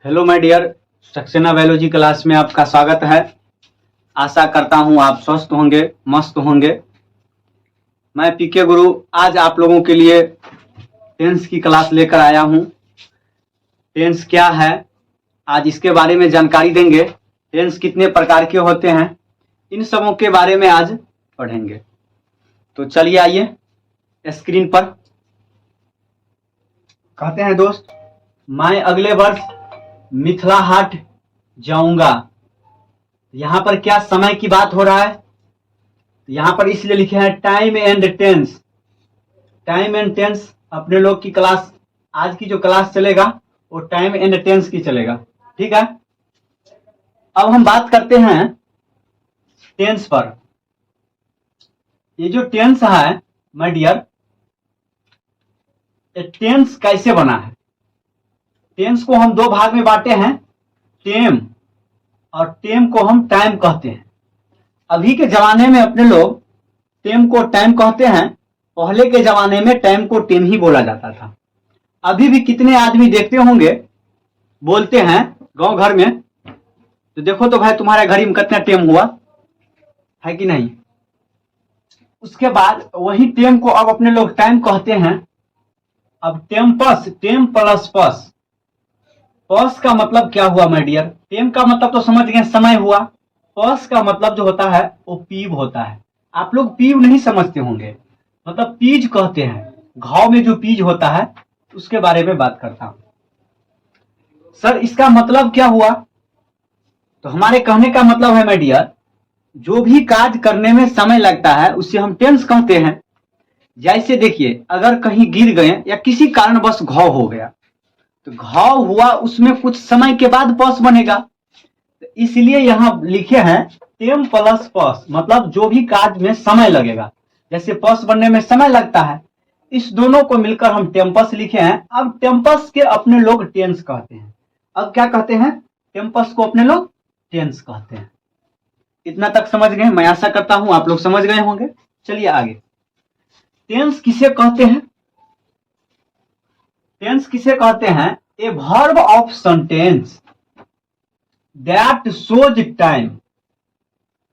Hello my dear, Saxena biology class में आपका स्वागत है। आशा करता हूं आप स्वस्थ होंगे, मस्त होंगे। मैं पीके गुरु आज आप लोगों के लिए टेंस की क्लास लेकर आया हूं। टेंस क्या है, आज इसके बारे में जानकारी देंगे। टेंस कितने प्रकार के होते हैं, इन सबों के बारे में आज पढ़ेंगे। तो चलिए आइए स्क्रीन पर। कहते हैं दोस्त, मैं अगले वर्ष मिथिला हाट जाऊंगा। यहां पर क्या समय की बात हो रहा है, यहां पर इसलिए लिखे हैं time and tense. Time and tense अपने लोग की क्लास, आज की जो क्लास चलेगा वो टाइम एंड टेंस की चलेगा, ठीक है। अब हम बात करते हैं टेंस पर। ये जो टेंस है माय डियर, ये टेंस कैसे बना है। टेंस को हम दो भाग में बांटे हैं, टेम और टेम को हम टाइम कहते हैं। अभी के जमाने में अपने लोग टेम को टाइम कहते हैं, पहले के जमाने में टाइम को टेम ही बोला जाता था। अभी भी कितने आदमी देखते होंगे बोलते हैं गांव घर में, तो देखो तो भाई तुम्हारे घड़ी में कितना टेम हुआ है कि नहीं। उसके बाद वही टेम को अब अपने लोग टाइम कहते हैं। अब टेम्पस, टेम प्लस पस, पस का मतलब क्या हुआ माय डियर। टेम का मतलब तो समझ गए, समय हुआ। पस का मतलब जो होता है वो पीव होता है। आप लोग पीव नहीं समझते होंगे, मतलब पीज कहते हैं। घाव में जो पीज होता है उसके बारे में बात करता हूं। सर इसका मतलब क्या हुआ, तो हमारे कहने का मतलब है माय डियर, जो भी कार्य करने में समय लगता है उससे हम टेंस कहते हैं। जैसे देखिए, अगर कहीं गिर गए या किसी कारणवश घाव हो गया, तो घाव हुआ उसमें कुछ समय के बाद पस बनेगा, तो इसलिए यहां लिखे हैं टेम प्लस पस, मतलब जो भी कार्य में समय लगेगा, जैसे पस बनने में समय लगता है, इस दोनों को मिलकर हम टेम्पस लिखे हैं। अब टेम्पस के अपने लोग टेंस कहते हैं। अब क्या कहते हैं, टेम्पस को अपने लोग टेंस कहते हैं। इतना तक समझ गए, मैं आशा करता हूं आप लोग समझ गए होंगे। चलिए आगे, टेंस किसे कहते हैं। टेंस किसे कहते हैं, a verb of sentence that shows time,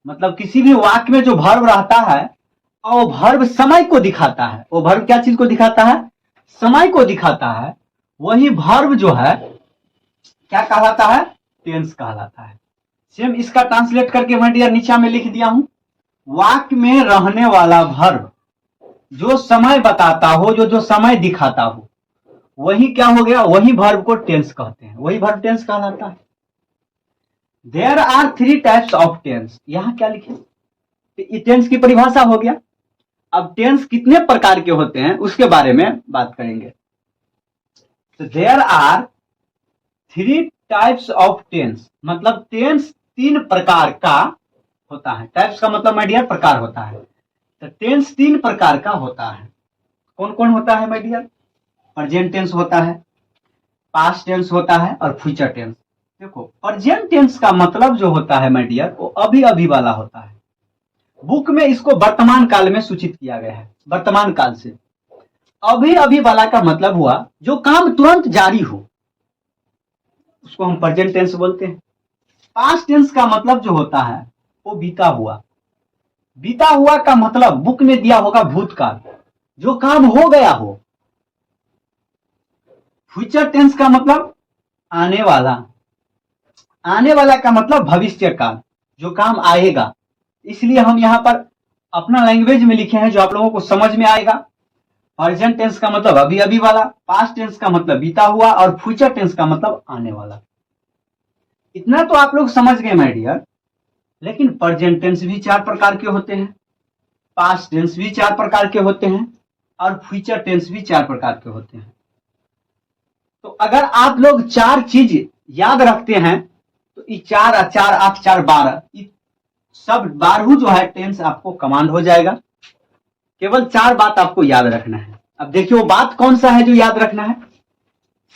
मतलब किसी भी वाक्य में जो वर्ब रहता है और वर्ब समय को दिखाता है। वो वर्ब क्या चीज को दिखाता है, समय को दिखाता है। वही वर्ब जो है क्या कहलाता है, टेंस कहलाता है। सेम इसका ट्रांसलेट करके मैं डियर नीचे में लिख दिया हूं, वाक्य में रहने वाला वर्ब जो समय बताता हो, जो समय दिखाता हो, वही क्या हो गया, वही वर्ब को टेंस कहते हैं, वही वर्ब टेंस कहलाता है। There are 3 types of tense, यहां क्या लिखे, ये टेंस की परिभाषा हो गया। अब टेंस कितने प्रकार के होते हैं उसके बारे में बात करेंगे। तो there are 3 types of tense, मतलब टेंस 3 प्रकार का होता है। टाइप्स का मतलब माय डियर प्रकार होता है। तो टेंस 3 प्रकार का होता है। कौन कौन होता है माय डियर, प्रेजेंट टेंस होता है, पास्ट टेंस होता है और फ्यूचर टेंस। देखो, प्रेजेंट टेंस का मतलब जो होता है माय डियर, वो अभी अभी वाला होता है। बुक में इसको वर्तमान काल में सूचित किया गया है, वर्तमान काल से। अभी अभी वाला का मतलब हुआ जो काम तुरंत जारी हो, उसको हम प्रेजेंट टेंस बोलते हैं। पास्ट टेंस का मतलब जो होता है वो बीता हुआ। बीता हुआ का मतलब बुक में दिया होगा भूतकाल, जो काम हो गया हो। फ्यूचर टेंस का मतलब आने वाला। आने वाला का मतलब भविष्य काल, जो काम आएगा। इसलिए हम यहां पर अपना लैंग्वेज में लिखे हैं जो आप लोगों को समझ में आएगा। प्रेजेंट टेंस का मतलब अभी अभी वाला, पास्ट टेंस का मतलब बीता हुआ और फ्यूचर टेंस का मतलब आने वाला। इतना तो आप लोग समझ गए माय डियर। लेकिन प्रेजेंट टेंस भी 4 प्रकार के होते हैं, पास्ट टेंस भी 4 प्रकार के होते हैं और फ्यूचर टेंस भी 4 प्रकार के होते हैं। तो अगर आप लोग 4 चीज याद रखते हैं तो ये 4 और 4 8 4 12, सब 12 जो है टेंस आपको कमांड हो जाएगा। केवल 4 बात आपको याद रखना है। अब देखिए वो बात कौन सा है जो याद रखना है,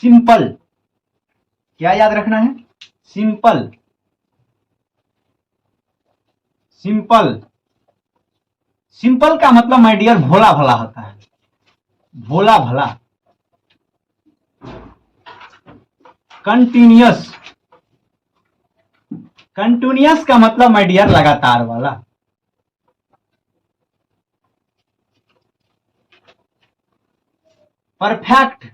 सिंपल। क्या याद रखना है, सिंपल। सिंपल, सिंपल का मतलब माय डियर भोला भला होता है, भोला भला। कंटिन्यूअस। कंटिन्यूअस का मतलब माय डियर लगातार वाला। परफेक्ट,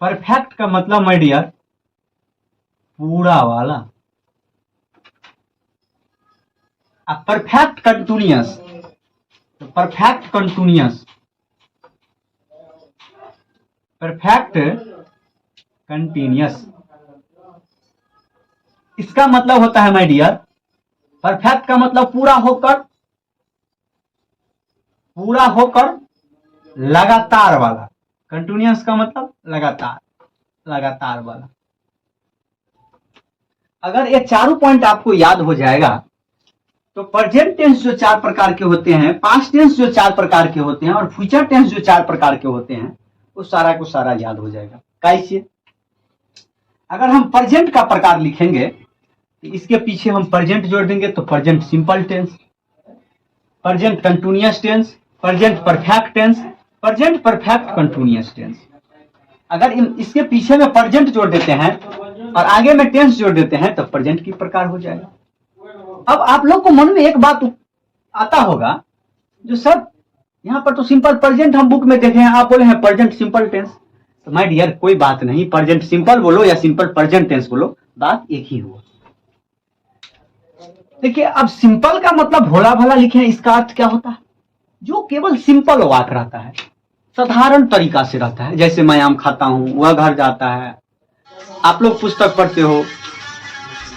परफेक्ट का मतलब माय डियर पूरा वाला। अब परफेक्ट कंटिन्यूअस, तो परफेक्ट कंटिन्यूअस, परफेक्ट कंटिन्यूअस, इसका मतलब होता है माय डियर, परफेक्ट का मतलब पूरा होकर, पूरा होकर लगातार वाला। कंटिन्यूअस का मतलब लगातार, लगातार वाला। अगर ये चारों पॉइंट आपको याद हो जाएगा तो प्रेजेंट टेंस जो 4 प्रकार के होते हैं, पास्ट टेंस जो 4 प्रकार के होते हैं और फ्यूचर टेंस जो 4 प्रकार के होते हैं, वो सारा को सारा याद हो जाएगा। कैसे? अगर हम प्रेजेंट का प्रकार लिखेंगे तो इसके पीछे हम प्रेजेंट जोड़ देंगे, तो present simple tense, present continuous tense, present perfect tense, present perfect continuous tense. अगर इसके पीछे में प्रेजेंट जोड़ देते हैं और आगे में टेंस जोड़ देते हैं तो प्रेजेंट की प्रकार हो जाएगा। अब आप लोग को मन में एक बात आता होगा, जो सर यहाँ पर तो सिंपल प्रेजेंट हम बुक में देखे हैं, आप बोले हैं प्रेजेंट सिंपल टेंस। तो माय डियर कोई बात नहीं, प्रेजेंट सिंपल बोलो या सिंपल प्रेजेंट टेंस बोलो, बात एक ही हो। देखिए, अब सिंपल का मतलब भोला भाला लिखे हैं, इसका अर्थ क्या होता है? जो केवल सिंपल वाक रहता है, साधारण तरीका से रहता है। जैसे मैं आम खाता हूं, वह घर जाता है, आप लोग पुस्तक पढ़ते हो,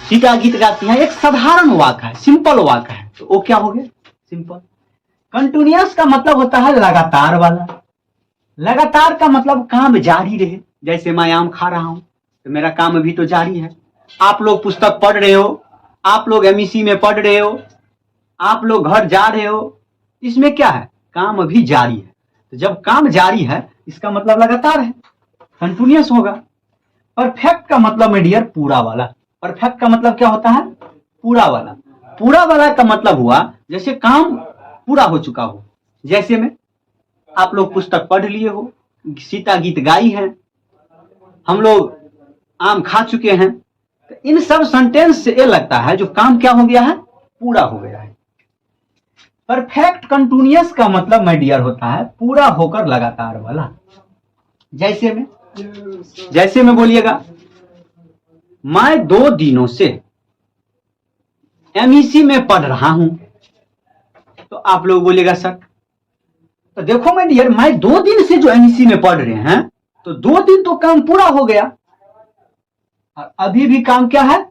सीता गीत गाती है, एक साधारण वाक है, सिंपल वाक है, तो वो क्या हो गया? सिंपल। कंटिन्यूअस का मतलब होता है लगातार वाला। लगातार का मतलब काम जारी रहे। जैसे मैं आम खा रहा हूं तो मेरा काम अभी तो जारी है। आप लोग पुस्तक पढ़ रहे हो, आप लोग एमईसी में पढ़ रहे हो, आप लोग घर जा रहे हो, इसमें क्या है? काम अभी जारी है। तो जब काम जारी है इसका मतलब लगातार है, कंटिन्यूअस होगा। परफेक्ट का मतलब में डियर पूरा वाला। परफेक्ट का मतलब क्या होता है? पूरा वाला। पूरा वाला का मतलब हुआ जैसे काम पूरा हो चुका हो। जैसे में आप लोग पुस्तक पढ़ लिए हो, सीता गीत गाई है, हम लोग आम खा चुके हैं, तो इन सब सेंटेंस से ये लगता है जो काम क्या हो गया है? पूरा हो गया है। परफेक्ट कंटिन्यूअस का मतलब माय डियर होता है पूरा होकर लगातार वाला। जैसे में बोलिएगा, मैं 2 दिनों से एमईसी में पढ़ रहा हूं, तो आप लोग बोलिएगा सर, तो देखो माय डियर, मैं 2 दिन से जो एमईसी में पढ़ रहे हैं, तो 2 दिन तो काम पूरा हो गया और अभी भी काम क्या है?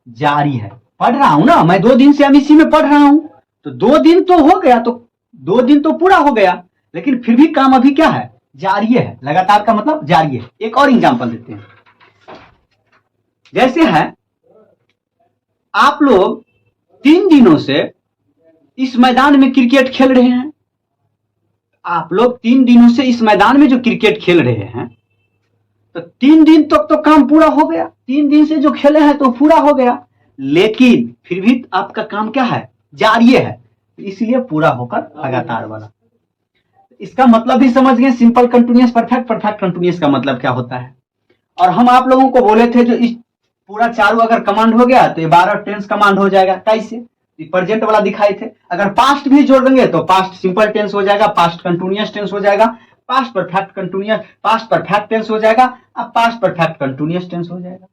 जारी है। पढ़ रहा हूं ना, मैं 2 दिन से एमईसी में पढ़ रहा हूं, तो 2 दिन तो हो गया, तो 2 दिन तो पूरा हो गया, लेकिन फिर भी काम अभी क्या है? जारी है। लगातार का मतलब जारी है। एक और एग्जांपल देते हैं। जैसे है, आप लोग 3 दिनों से इस मैदान में क्रिकेट खेल रहे हैं, आप लोग 3 दिनों से इस मैदान में जो क्रिकेट खेल रहे हैं, तो 3 दिन तक तो काम पूरा हो गया। 3 दिन से जो खेले हैं तो पूरा हो गया, लेकिन फिर भी आपका काम क्या है? जारी है, इसलिए पूरा होकर लगातार वाला। इसका मतलब भी समझ गए, simple continuous, perfect, perfect continuous का मतलब क्या होता है। और हम आप लोगों को बोले थे जो इस पूरा चारों अगर कमांड हो गया तो ये 12 टेंस कमांड हो जाएगा। कैसे? प्रेजेंट वाला दिखाए थे, अगर पास्ट भी जोड़ देंगे तो पास्ट सिंपल टेंस हो जाएगा, पास्ट कंटिन्यूअस टेंस हो जाएगा, past perfect continuous, past perfect tense हो जाएगा, अब पास्ट परफेक्ट कंटिन्यूअस टेंस हो जाएगा।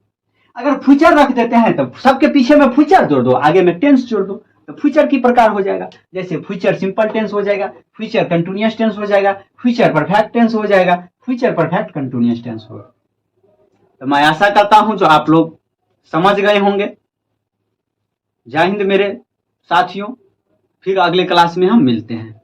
अगर फ्यूचर रख देते हैं तो सबके पीछे में फ्यूचर जोड़ दो, आगे में टेंस जोड़ दो, तो फ्यूचर की प्रकार हो जाएगा। जैसे फ्यूचर सिंपल टेंस हो जाएगा, फ्यूचर कंटिन्यूअस टेंस हो जाएगा, फ्यूचर परफेक्ट टेंस हो जाएगा, फ्यूचर परफेक्ट कंटिन्यूअस टेंस होगा। तो मैं आशा करता हूं जो आप लोग समझ गए होंगे। जय हिंद मेरे साथियों, फिर अगले क्लास में हम मिलते हैं।